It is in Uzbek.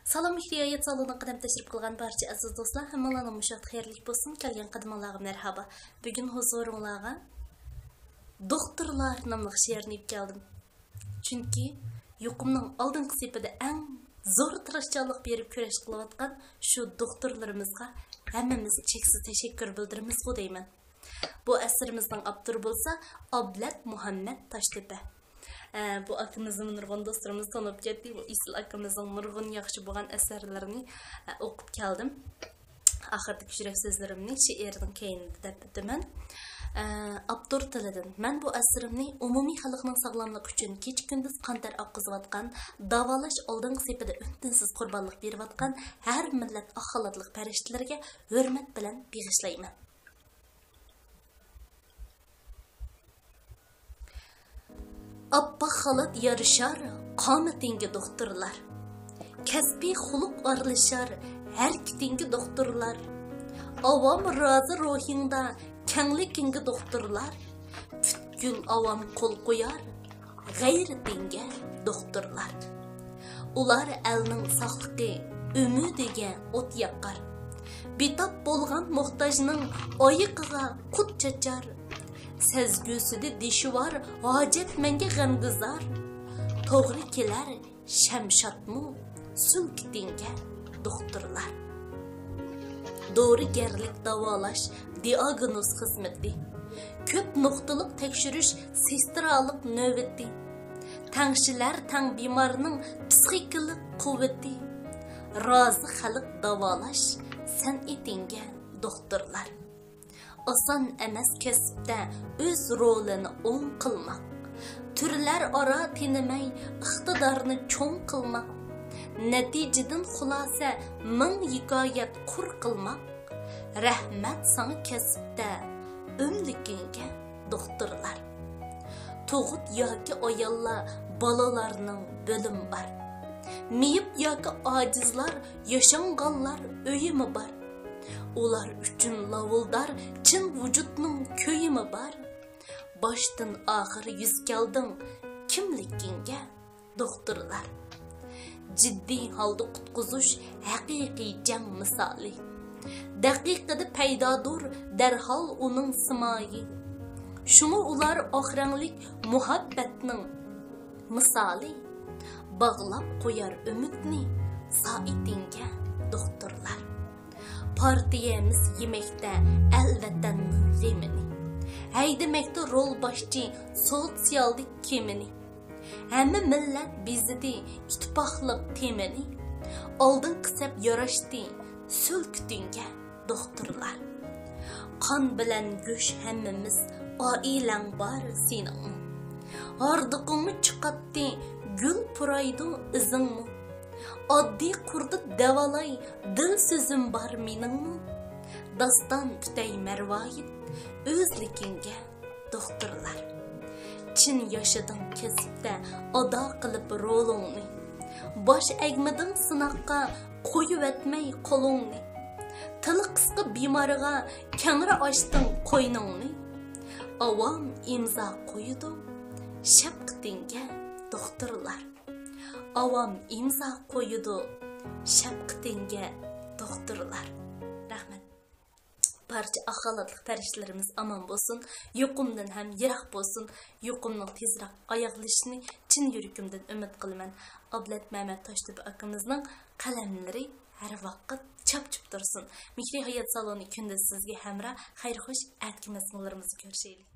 Salam Mihriyat salonuna qadam təşrif qılğan barcha aziz dostlar, hammalarning mushaq xayrlik bo'lsin. Kelgan qadamlarga merhaba. Bugün huzuringizga doktorlar nomli she'rni olib keldim. Chunki yuqumning oldingi sepida eng zo'r tirishchanlik berib kurash qilayotgan shu doktorlarimizga hammamiz cheksiz tashakkur bildiramiz deyman. Bu asrimizning avtori bo'lsa Ablat Muhammad Toshtepa. Bu akımızın nurgun dostlarımız tanıp getdi. Bu İsil akımızın nurgun yaxşı bo'lgan əsərlərini o'qib keldim. Axırdakı yürək sözlərimni şeirning keyinida deb bitaman. Abdur tilidan men bu əsərimni umumiy xalqning sog'lomligi uchun kecha-kunduz qon ter oqizayotgan, davolash oldingi sepida untinsiz qurbonlik berayotgan har millat axlatlik farishtalarga hurmat bilan bag'ishlayman. Abbaq xalat yarışar, qamatingi doktorlar. Kasbi xuluq arlışar, harkitingi doktorlar. Avam razı ruhingda, kenglikingi doktorlar. Fütkül avam qol qo'yar, g'ayritinga doktorlar. Ular elning saqligi, ümidiga o't yaqar. Bitap bo'lgan muhtojning oyiqiga qut chachar. Sezgüsüde dişi var, hacet menge gamgızar. Toğri keler, şemşatmu, sülkitinge doktorlar. Doğru gerlik davalaş, diagnoz hizmeti. Köp noktalık tekşürüş, sestir alıp növbeti. Tangşiler tang bimarının psikik kuvveti. Razı halık davalaş, sen etinge doktorlar. Asan emas kasbda o'z rolini o'ng qilmoq, turlar ora tinimay iqtidorni cho'ng qilmoq, natijadan xulosa ming hikoyat qur qilmoq. Rahmat sana kasbda umlikingga doktorlar. Tug'ut yoki ayollar bolalarning bo'lim bor. Miyib yoki ojizlar yashanganlar o'yimi bor. Ular üçün lavuldar, çin vücutның köyümü bar. Baştın ahır yüz geldin, kimlikinge doktorlar. Ciddi halda qutquzuş, haqiqiy jang misali. Daqiqada paydadur, derhal onun simayı. Şunu ular oxranlik muhabbetning misali. Bağlap qo'yar ümitni, saitinge doktorlar. Partiyemiz yemekte elvatanning g'emini, haydamekte rol başçı sosyallik kemini. Hamma millat bezidi ittifoqlik temini, oldin qisab yarashdi sulkutinga doktorlar. Qon bilan go'sh hammamiz oilang bor sening. Ardiqingni chiqatdi gul puraydi izingmi. Oddiy qurdi davolay dil so'zim bor meningmi. Daston tutay marvoyit o'zlikinga doktorlar. Chin yashading kasbda ado qilib rolingni. Bosh egmading sinoqqa qo'yib etmay qo'lingni. Tili qisqa bemorga kangri ochding qo'yningni. Avom imzo qo'ydi shafqatingga doktorlar. Avam imza koyudu şapqatinga doktorlar. Rahmet. Barcha axalatlik farishtalarimiz aman bo'lsin, yuqumdan ham yiroq bo'lsin, yuqumning tezroq oyoqlashini chin yuragimdan umid qilaman. Ablat Muhammad Toshtepa akamizning qalamlari har vaqt chap-chap tursin. Mihriyat saloni kunduz sizga hamroh, xayr-xush, atki mazmunlarimizni ko'rishaylik.